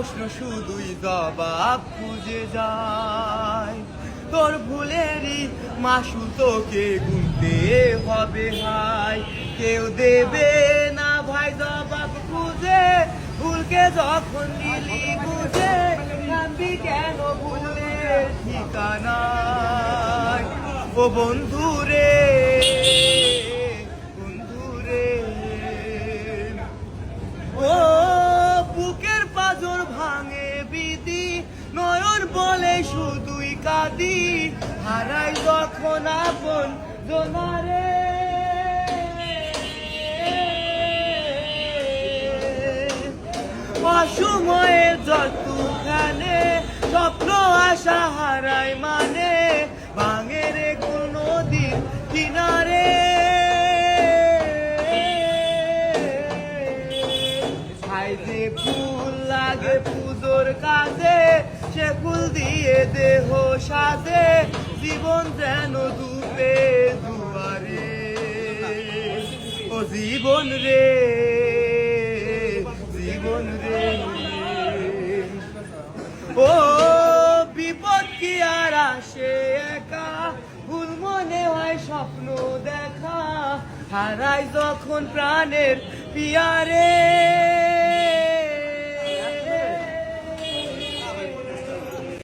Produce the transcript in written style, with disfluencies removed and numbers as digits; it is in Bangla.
প্রশ্ন শুধুই জবাব খুঁজে যায়। তোর ভুলেরই মাসুল তোকে গুনতে হবে হাই, কেউ দেবে না ভাই জবাব খুঁজে। ভুলকে যখন নিলি বুঝে, নামবি কেন ভুলের ঠিকানায়? ও বন্ধুরে, বন্ধুরে, ও বুকের পাঁজর ভাঙে বিধি, নয়ন বলে শুধুই কাঁদি। হারাই যখন আপন জনারে, অসময়ে যতখানে স্বপ্ন আশা হারাই মানে, ভাঙে রে কোনো দিন কিনারে। ছাই যে ফুল লাগে পুজোর কাজে, সে ফুল দিয়ে দেহ সাজে। জীবন যেন ডুবে দুয়ারে, ও জীবন রে, জীবন রে। ও বিপদ কি আর আসে একা, ভুল মনে হয় স্বপ্ন দেখা। হারাই যখন প্রাণের পিয়ারে।